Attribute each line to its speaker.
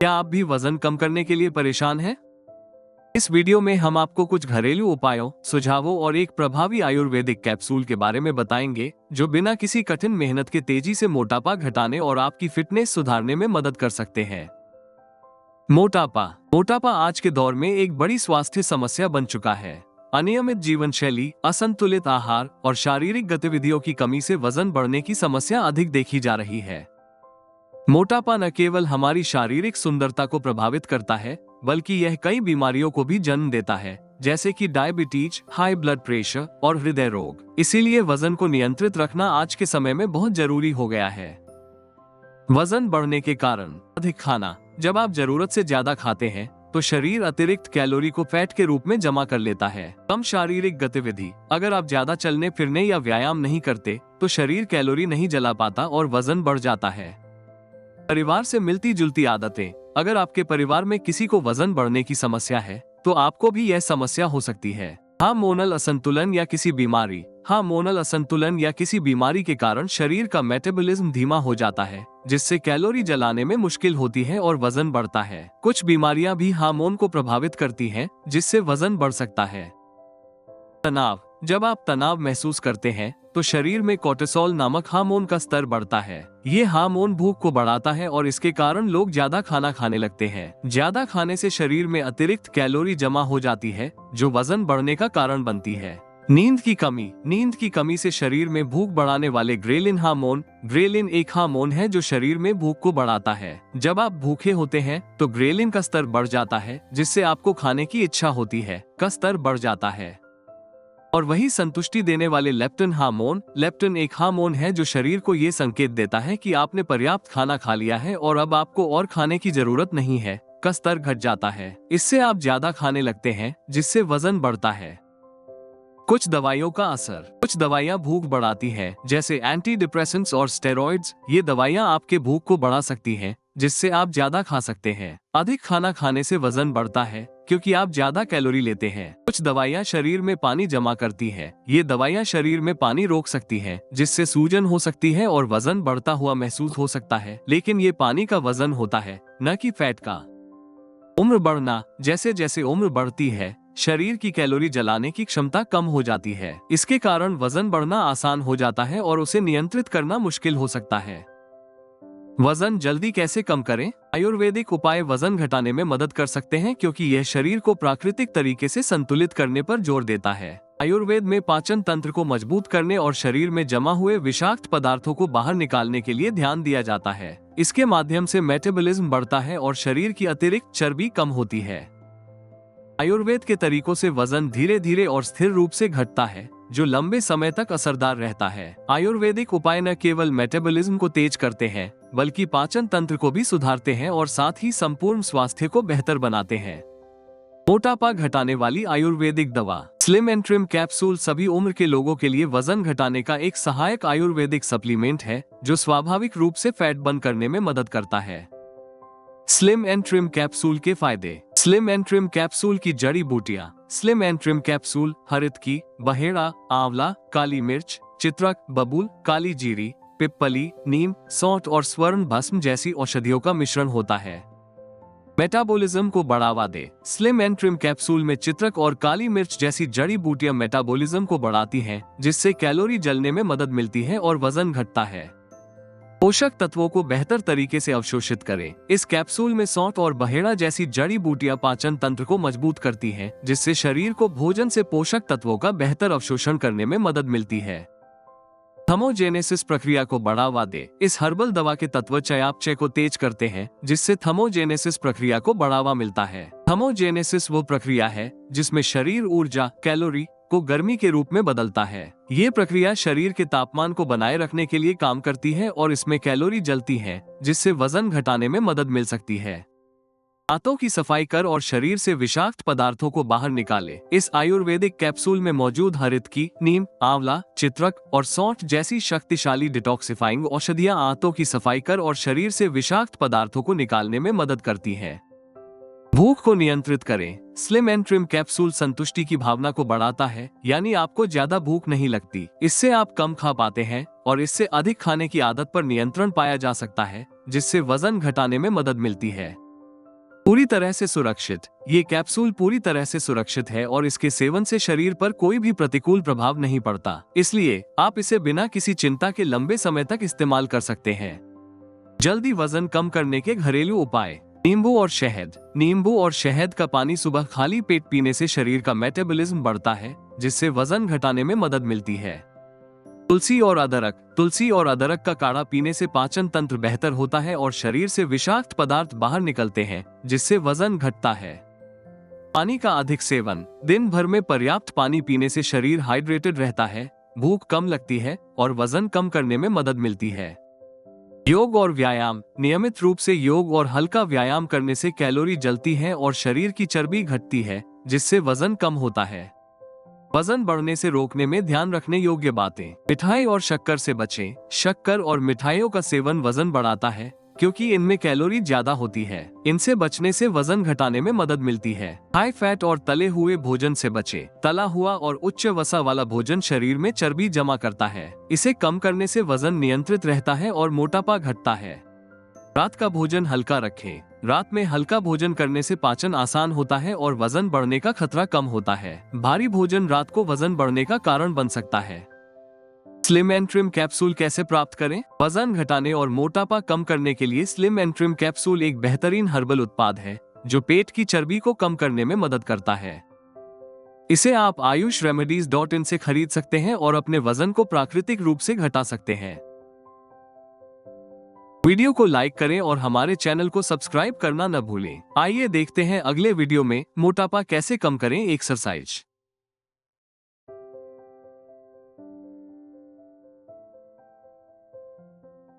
Speaker 1: क्या आप भी वजन कम करने के लिए परेशान हैं? इस वीडियो में हम आपको कुछ घरेलू उपायों, सुझावों और एक प्रभावी आयुर्वेदिक कैप्सूल के बारे में बताएंगे, जो बिना किसी कठिन मेहनत के तेजी से मोटापा घटाने और आपकी फिटनेस सुधारने में मदद कर सकते हैं। मोटापा मोटापा आज के दौर में एक बड़ी स्वास्थ्य समस्या बन चुका है। अनियमित जीवन शैली, असंतुलित आहार और शारीरिक गतिविधियों की कमी से वजन बढ़ने की समस्या अधिक देखी जा रही है। मोटापा न केवल हमारी शारीरिक सुंदरता को प्रभावित करता है, बल्कि यह कई बीमारियों को भी जन्म देता है, जैसे कि डायबिटीज, हाई ब्लड प्रेशर और हृदय रोग। इसीलिए वजन को नियंत्रित रखना आज के समय में बहुत जरूरी हो गया है। वजन बढ़ने के कारण अधिक खाना। जब आप जरूरत से ज्यादा खाते हैं तो शरीर अतिरिक्त कैलोरी को फैट के रूप में जमा कर लेता है। कम शारीरिक गतिविधि। अगर आप ज्यादा चलने फिरने या व्यायाम नहीं करते तो शरीर कैलोरी नहीं जला पाता और वजन बढ़ जाता है। परिवार से मिलती जुलती आदतें। अगर आपके परिवार में किसी को वजन बढ़ने की समस्या है तो आपको भी यह समस्या हो सकती है। हार्मोनल असंतुलन या किसी बीमारी के कारण शरीर का मेटाबॉलिज्म धीमा हो जाता है, जिससे कैलोरी जलाने में मुश्किल होती है और वजन बढ़ता है। कुछ बीमारियां भी हार्मोन को प्रभावित करती हैं, जिससे वजन बढ़ सकता है। तनाव। जब आप तनाव महसूस करते हैं तो शरीर में कोर्टिसोल नामक हार्मोन का स्तर बढ़ता है। ये हार्मोन भूख को बढ़ाता है और इसके कारण लोग ज्यादा खाना खाने लगते हैं। ज्यादा खाने से शरीर में अतिरिक्त कैलोरी जमा हो जाती है, जो वजन बढ़ने का कारण बनती है। नींद की कमी से शरीर में भूख बढ़ाने वाले ग्रेलिन एक हार्मोन है जो शरीर में भूख को बढ़ाता है। जब आप भूखे होते हैं तो ग्रेलिन का स्तर बढ़ जाता है, जिससे आपको खाने की इच्छा होती है का स्तर बढ़ जाता है। और वही संतुष्टि देने वाले लेप्टिन एक हार्मोन है जो शरीर को ये संकेत देता है कि आपने पर्याप्त खाना खा लिया है और अब आपको और खाने की जरूरत नहीं है का स्तर घट जाता है। इससे आप ज्यादा खाने लगते हैं, जिससे वजन बढ़ता है। कुछ दवाइयों का असर। कुछ दवाइयाँ भूख बढ़ाती हैं, जैसे एंटी डिप्रेसेंट्स और स्टेरॉइड्स। ये दवाइयाँ आपके भूख को बढ़ा सकती हैं, जिससे आप ज्यादा खा सकते हैं। अधिक खाना खाने से वजन बढ़ता है, क्योंकि आप ज्यादा कैलोरी लेते हैं। कुछ दवाइयाँ शरीर में पानी जमा करती हैं। ये दवाइयाँ शरीर में पानी रोक सकती हैं, जिससे सूजन हो सकती है और वजन बढ़ता हुआ महसूस हो सकता है, लेकिन ये पानी का वजन होता है, न कि फैट का। उम्र बढ़ना। जैसे जैसे उम्र बढ़ती है, शरीर की कैलोरी जलाने की क्षमता कम हो जाती है। इसके कारण वजन बढ़ना आसान हो जाता है और उसे नियंत्रित करना मुश्किल हो सकता है। वजन जल्दी कैसे कम करें? आयुर्वेदिक उपाय वजन घटाने में मदद कर सकते हैं, क्योंकि यह शरीर को प्राकृतिक तरीके से संतुलित करने पर जोर देता है। आयुर्वेद में पाचन तंत्र को मजबूत करने और शरीर में जमा हुए विषाक्त पदार्थों को बाहर निकालने के लिए ध्यान दिया जाता है। इसके माध्यम से मेटाबॉलिज्म बढ़ता है और शरीर की अतिरिक्त चर्बी कम होती है। आयुर्वेद के तरीकों से वजन धीरे धीरे और स्थिर रूप से घटता है, जो लंबे समय तक असरदार रहता है। आयुर्वेदिक उपाय न केवल मेटाबॉलिज्म को तेज करते हैं, बल्कि पाचन तंत्र को भी सुधारते हैं और साथ ही संपूर्ण स्वास्थ्य को बेहतर बनाते हैं। मोटापा घटाने वाली आयुर्वेदिक दवा। स्लिम एंड ट्रिम कैप्सूल सभी उम्र के लोगों के लिए वजन घटाने का एक सहायक आयुर्वेदिक सप्लीमेंट है, जो स्वाभाविक रूप से फैट बर्न करने में मदद करता है। स्लिम एंड ट्रिम कैप्सूल के फायदे। स्लिम एंड ट्रिम कैप्सूल की जड़ी बूटियां। स्लिम एंड ट्रिम कैप्सूल हरितकी, बहेड़ा, आंवला, काली मिर्च, चित्रक, बबूल, काली जीरी, पिप्पली, नीम, सौंठ और स्वर्ण भस्म जैसी औषधियों का मिश्रण होता है। मेटाबॉलिज्म को बढ़ावा दे। स्लिम एंड ट्रिम कैप्सूल में चित्रक और काली मिर्च जैसी जड़ी बूटियां मेटाबॉलिज्म को बढ़ाती हैं, जिससे कैलोरी जलने में मदद मिलती है और वजन घटता है। पोषक तत्वों को बेहतर तरीके से अवशोषित करें। इस कैप्सूल में सौंठ और बहेड़ा जैसी जड़ी बूटियां पाचन तंत्र को मजबूत करती हैं, जिससे शरीर को भोजन से पोषक तत्वों का बेहतर अवशोषण करने में मदद मिलती है। थर्मोजेनेसिस प्रक्रिया को बढ़ावा दे। इस हर्बल दवा के तत्व चयापचय को तेज करते हैं, जिससे थर्मोजेनेसिस प्रक्रिया को बढ़ावा मिलता है। थर्मोजेनेसिस वो प्रक्रिया है जिसमें शरीर ऊर्जा, कैलोरी को गर्मी के रूप में बदलता है। ये प्रक्रिया शरीर के तापमान को बनाए रखने के लिए काम करती है और इसमें कैलोरी जलती है, जिससे वजन घटाने में मदद मिल सकती है। दांतों की सफाई कर और शरीर से विषाक्त पदार्थों को बाहर निकाले। इस आयुर्वेदिक कैप्सूल में मौजूद हरितकी, नीम, आंवला, चित्रक और सौंठ जैसी शक्तिशाली डिटॉक्सिफाइंग औषधियां दांतों की सफाई कर और शरीर से विषाक्त पदार्थों को निकालने में मदद करती हैं। भूख को नियंत्रित करें। स्लिम एंड ट्रिम कैप्सूल संतुष्टि की भावना को बढ़ाता है, यानी आपको ज्यादा भूख नहीं लगती। इससे आप कम खा पाते हैं और इससे अधिक खाने की आदत पर नियंत्रण पाया जा सकता है, जिससे वजन घटाने में मदद मिलती है। पूरी तरह से सुरक्षित। ये कैप्सूल पूरी तरह से सुरक्षित है और इसके सेवन से शरीर पर कोई भी प्रतिकूल प्रभाव नहीं पड़ता, इसलिए आप इसे बिना किसी चिंता के लंबे समय तक इस्तेमाल कर सकते हैं। जल्दी वजन कम करने के घरेलू उपाय। नींबू और शहद। नींबू और शहद का पानी सुबह खाली पेट पीने से शरीर का मेटाबॉलिज्म बढ़ता है, जिससे वजन घटाने में मदद मिलती है। तुलसी और अदरक। तुलसी और अदरक का काढ़ा पीने से पाचन तंत्र बेहतर होता है और शरीर से विषाक्त पदार्थ बाहर निकलते हैं, जिससे वजन घटता है। पानी का अधिक सेवन। दिन भर में पर्याप्त पानी पीने से शरीर हाइड्रेटेड रहता है, भूख कम लगती है और वजन कम करने में मदद मिलती है। योग और व्यायाम। नियमित रूप से योग और हल्का व्यायाम करने से कैलोरी जलती है और शरीर की चर्बी घटती है, जिससे वजन कम होता है। वजन बढ़ने से रोकने में ध्यान रखने योग्य बातें। मिठाई और शक्कर से बचें। शक्कर और मिठाइयों का सेवन वजन बढ़ाता है, क्योंकि इनमें कैलोरी ज्यादा होती है। इनसे बचने से वजन घटाने में मदद मिलती है। हाई फैट और तले हुए भोजन से बचें। तला हुआ और उच्च वसा वाला भोजन शरीर में चर्बी जमा करता है। इसे कम करने से वजन नियंत्रित रहता है और मोटापा घटता है। रात का भोजन हल्का रखें। रात में हल्का भोजन करने से पाचन आसान होता है और वजन बढ़ने का खतरा कम होता है। भारी भोजन रात को वजन बढ़ने का कारण बन सकता है। स्लिम एंड ट्रिम कैप्सूल कैसे प्राप्त करें? वजन घटाने और मोटापा कम करने के लिए स्लिम एंड ट्रिम कैप्सूल एक बेहतरीन हर्बल उत्पाद है, जो पेट की चर्बी को कम करने में मदद करता है। इसे आप ayushremedies.in से खरीद सकते हैं और अपने वजन को प्राकृतिक रूप से घटा सकते हैं। वीडियो को लाइक करें और हमारे चैनल को सब्सक्राइब करना न भूलें। आइए देखते हैं अगले वीडियो में मोटापा कैसे कम करें एक्सरसाइज।